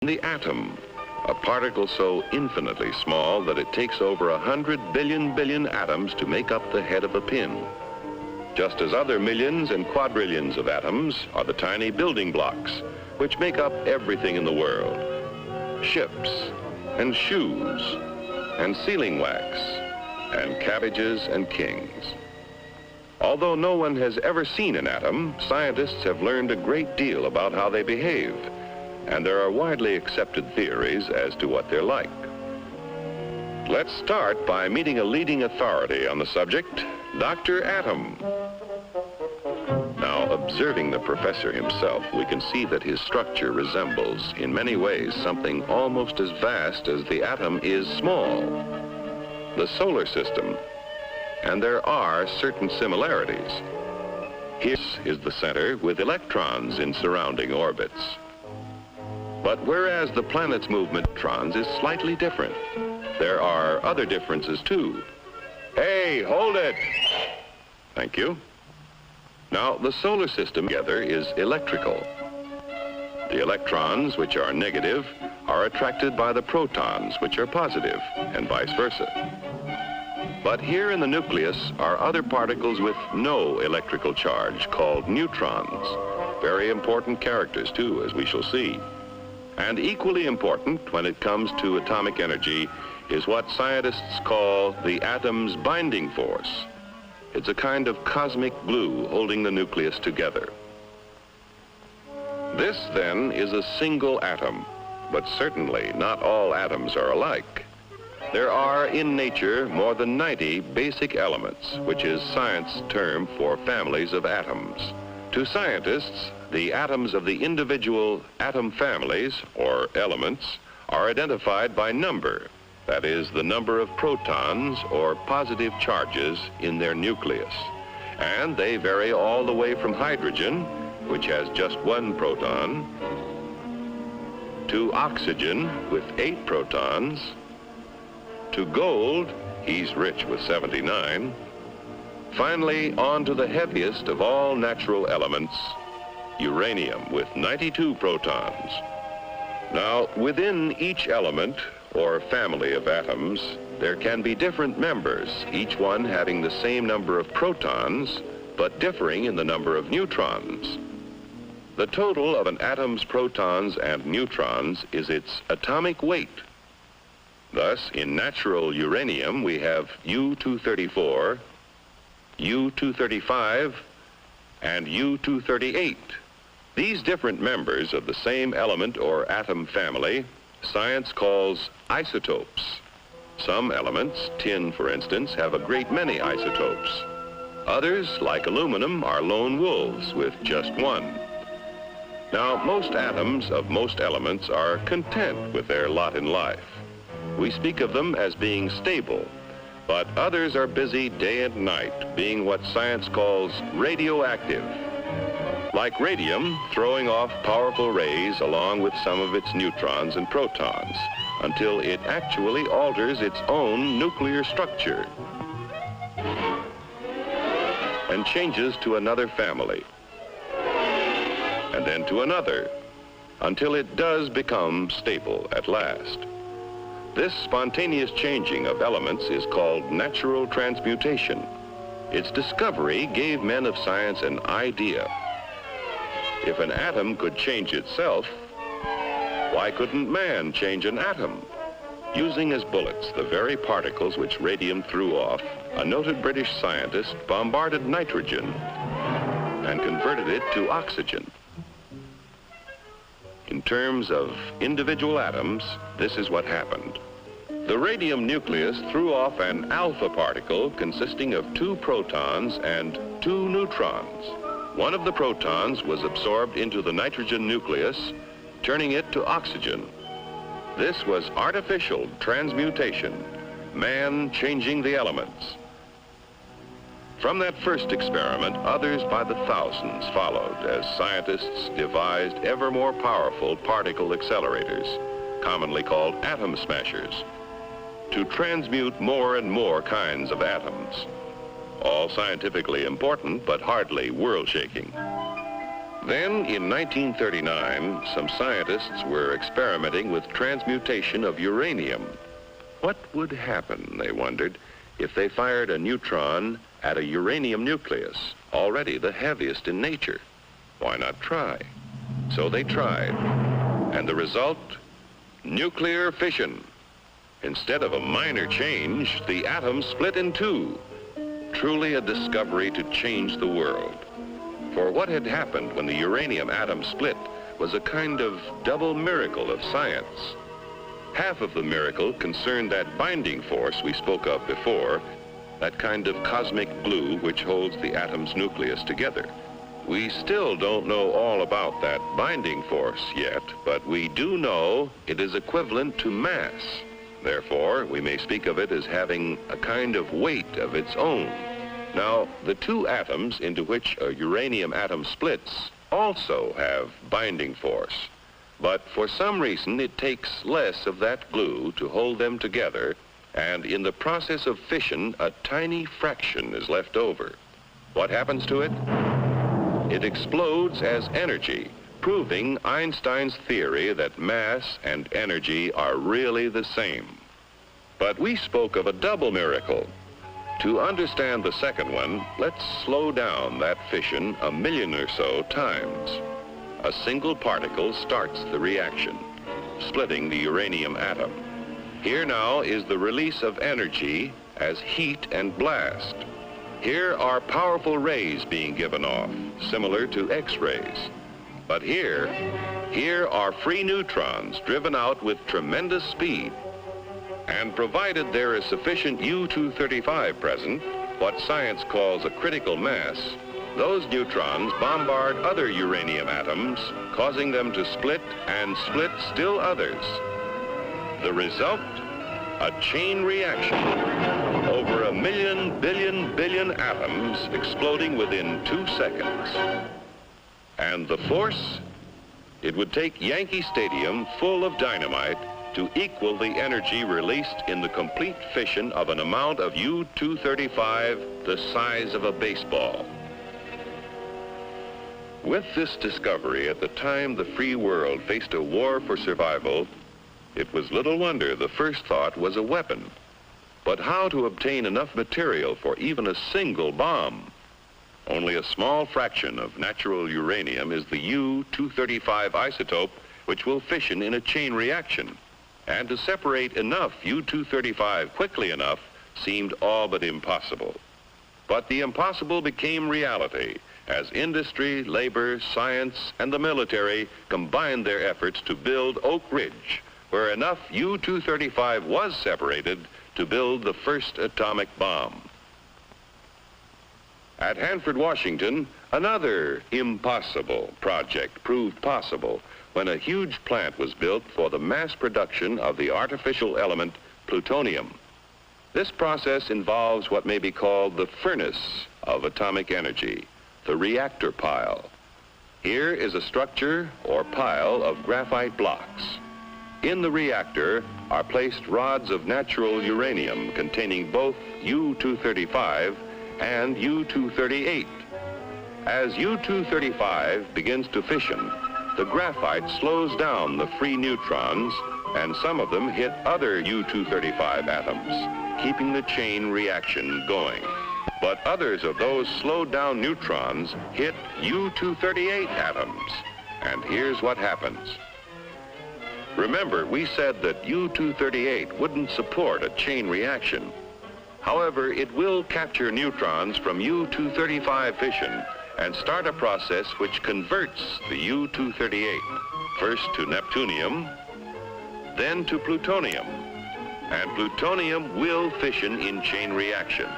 The atom, a particle so infinitely small that it takes over 100 billion atoms to make up the head of a pin. Just as other millions and quadrillions of atoms are the tiny building blocks which make up everything in the world. Ships, and shoes, and sealing wax, and cabbages and kings. Although no one has ever seen an atom, scientists have learned a great deal about how they behave, and there are widely accepted theories as to what they're like. Let's start by meeting a leading authority on the subject, Dr. Atom. Now, observing the professor himself, we can see that his structure resembles, in many ways, something almost as vast as the atom is small, the solar system. And there are certain similarities. Here is the center with electrons in surrounding orbits. But whereas the planet's movement of electrons is slightly different, there are other differences too. Hey, hold it! Thank you. Now, the solar system together is electrical. The electrons, which are negative, are attracted by the protons, which are positive, and vice versa. But here in the nucleus are other particles with no electrical charge, called neutrons. Very important characters, too, as we shall see. And equally important when it comes to atomic energy is what scientists call the atom's binding force. It's a kind of cosmic glue holding the nucleus together. This, then, is a single atom, but certainly not all atoms are alike. There are, in nature, more than 90 basic elements, which is science's term for families of atoms. To scientists, the atoms of the individual atom families, or elements, are identified by number. That is, the number of protons or positive charges in their nucleus. And they vary all the way from hydrogen, which has just 1 proton, to oxygen with 8 protons, to gold, he's rich with 79, finally on to the heaviest of all natural elements, uranium with 92 protons. Now, within each element, or family of atoms, there can be different members, each one having the same number of protons, but differing in the number of neutrons. The total of an atom's protons and neutrons is its atomic weight. Thus, in natural uranium, we have U-234, U-235, and U-238. These different members of the same element or atom family science calls isotopes. Some elements, tin for instance, have a great many isotopes. Others, like aluminum, are lone wolves with just 1. Now, most atoms of most elements are content with their lot in life. We speak of them as being stable, but others are busy day and night, being what science calls radioactive. Like radium, throwing off powerful rays along with some of its neutrons and protons, until it actually alters its own nuclear structure and changes to another family, and then to another, until it does become stable at last. This spontaneous changing of elements is called natural transmutation. Its discovery gave men of science an idea. If an atom could change itself, why couldn't man change an atom? Using as bullets the very particles which radium threw off, a noted British scientist bombarded nitrogen and converted it to oxygen. In terms of individual atoms, this is what happened. The radium nucleus threw off an alpha particle consisting of 2 protons and 2 neutrons. One of the protons was absorbed into the nitrogen nucleus, turning it to oxygen. This was artificial transmutation, man changing the elements. From that first experiment, others by the thousands followed as scientists devised ever more powerful particle accelerators, commonly called atom smashers, to transmute more and more kinds of atoms. All scientifically important, but hardly world-shaking. Then, in 1939, some scientists were experimenting with transmutation of uranium. What would happen, they wondered, if they fired a neutron at a uranium nucleus, already the heaviest in nature? Why not try? So they tried. And the result? Nuclear fission. Instead of a minor change, the atom split in two. Truly a discovery to change the world. For what had happened when the uranium atom split was a kind of double miracle of science. Half of the miracle concerned that binding force we spoke of before, that kind of cosmic glue which holds the atom's nucleus together. We still don't know all about that binding force yet, but we do know it is equivalent to mass. Therefore, we may speak of it as having a kind of weight of its own. Now, the two atoms into which a uranium atom splits also have binding force. But for some reason, it takes less of that glue to hold them together, and in the process of fission, a tiny fraction is left over. What happens to it? It explodes as energy, proving Einstein's theory that mass and energy are really the same. But we spoke of a double miracle. To understand the second one, let's slow down that fission a million or so times. A single particle starts the reaction, splitting the uranium atom. Here now is the release of energy as heat and blast. Here are powerful rays being given off, similar to X-rays. But here are free neutrons driven out with tremendous speed. And provided there is sufficient U-235 present, what science calls a critical mass, those neutrons bombard other uranium atoms, causing them to split and split still others. The result? A chain reaction. Over 1,000,000 billion atoms exploding within 2 seconds. And the force? It would take Yankee Stadium full of dynamite to equal the energy released in the complete fission of an amount of U-235 the size of a baseball. With this discovery, at the time the free world faced a war for survival, it was little wonder the first thought was a weapon. But how to obtain enough material for even a single bomb? Only a small fraction of natural uranium is the U-235 isotope, which will fission in a chain reaction. And to separate enough U-235 quickly enough seemed all but impossible. But the impossible became reality as industry, labor, science, and the military combined their efforts to build Oak Ridge, where enough U-235 was separated to build the first atomic bomb. At Hanford, Washington, another impossible project proved possible when a huge plant was built for the mass production of the artificial element plutonium. This process involves what may be called the furnace of atomic energy, the reactor pile. Here is a structure or pile of graphite blocks. In the reactor are placed rods of natural uranium containing both U-235 and U-238. As U-235 begins to fission, the graphite slows down the free neutrons, and some of them hit other U-235 atoms, keeping the chain reaction going. But others of those slowed down neutrons hit U-238 atoms, and here's what happens. Remember, we said that U-238 wouldn't support a chain reaction. However, it will capture neutrons from U-235 fission and start a process which converts the U-238, first to neptunium, then to plutonium. And plutonium will fission in chain reaction.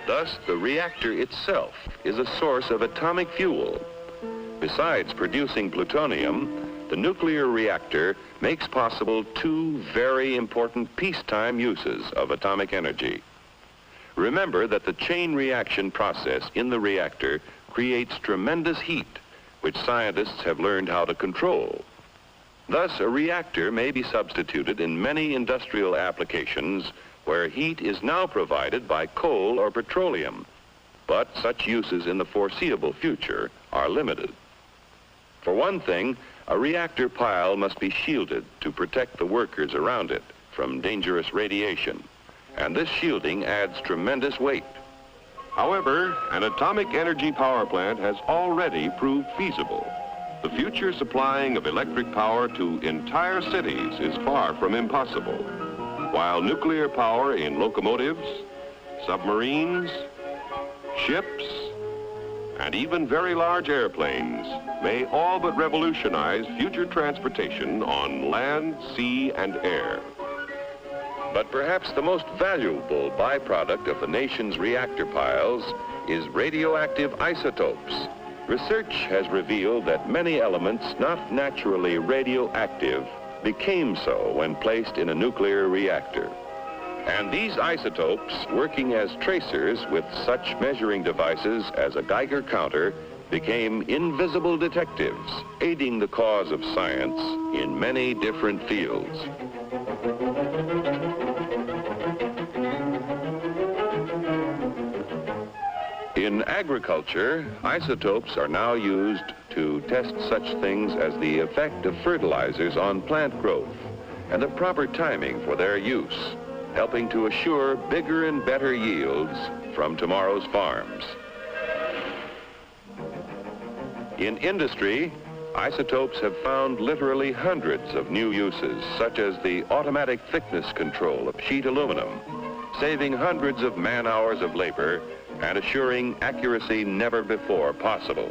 Thus, the reactor itself is a source of atomic fuel. Besides producing plutonium, the nuclear reactor makes possible two very important peacetime uses of atomic energy. Remember that the chain reaction process in the reactor creates tremendous heat, which scientists have learned how to control. Thus, a reactor may be substituted in many industrial applications where heat is now provided by coal or petroleum, but such uses in the foreseeable future are limited. For one thing, a reactor pile must be shielded to protect the workers around it from dangerous radiation, and this shielding adds tremendous weight. However, an atomic energy power plant has already proved feasible. The future supplying of electric power to entire cities is far from impossible, while nuclear power in locomotives, submarines, ships, and even very large airplanes may all but revolutionize future transportation on land, sea, and air. But perhaps the most valuable byproduct of the nation's reactor piles is radioactive isotopes. Research has revealed that many elements not naturally radioactive became so when placed in a nuclear reactor. And these isotopes, working as tracers with such measuring devices as a Geiger counter, became invisible detectives, aiding the cause of science in many different fields. In agriculture, isotopes are now used to test such things as the effect of fertilizers on plant growth and the proper timing for their use, helping to assure bigger and better yields from tomorrow's farms. In industry, isotopes have found literally hundreds of new uses, such as the automatic thickness control of sheet aluminum, saving hundreds of man-hours of labor and assuring accuracy never before possible.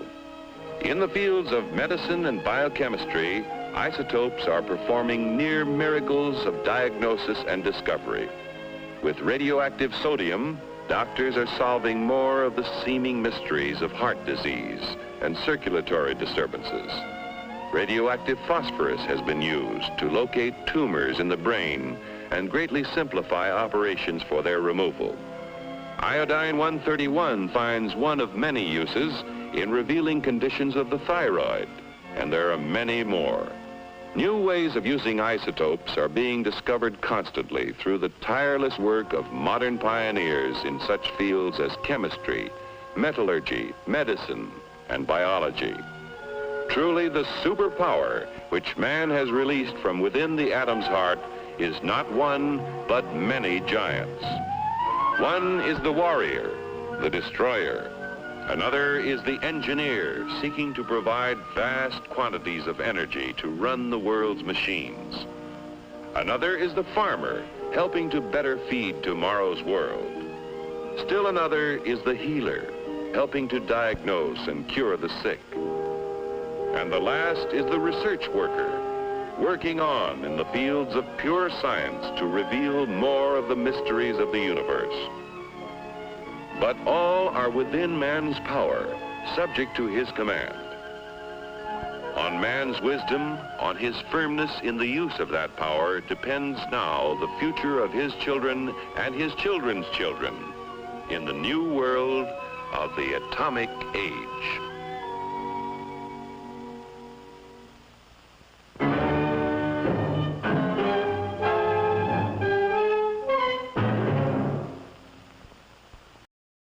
In the fields of medicine and biochemistry, isotopes are performing near miracles of diagnosis and discovery. With radioactive sodium, doctors are solving more of the seeming mysteries of heart disease and circulatory disturbances. Radioactive phosphorus has been used to locate tumors in the brain and greatly simplify operations for their removal. Iodine-131 finds one of many uses in revealing conditions of the thyroid, and there are many more. New ways of using isotopes are being discovered constantly through the tireless work of modern pioneers in such fields as chemistry, metallurgy, medicine, and biology. Truly, the superpower which man has released from within the atom's heart is not one, but many giants. One is the warrior, the destroyer. Another is the engineer, seeking to provide vast quantities of energy to run the world's machines. Another is the farmer, helping to better feed tomorrow's world. Still another is the healer, helping to diagnose and cure the sick. And the last is the research worker, working on in the fields of pure science to reveal more of the mysteries of the universe. But all are within man's power, subject to his command. On man's wisdom, on his firmness in the use of that power, depends now the future of his children and his children's children in the new world of the atomic age.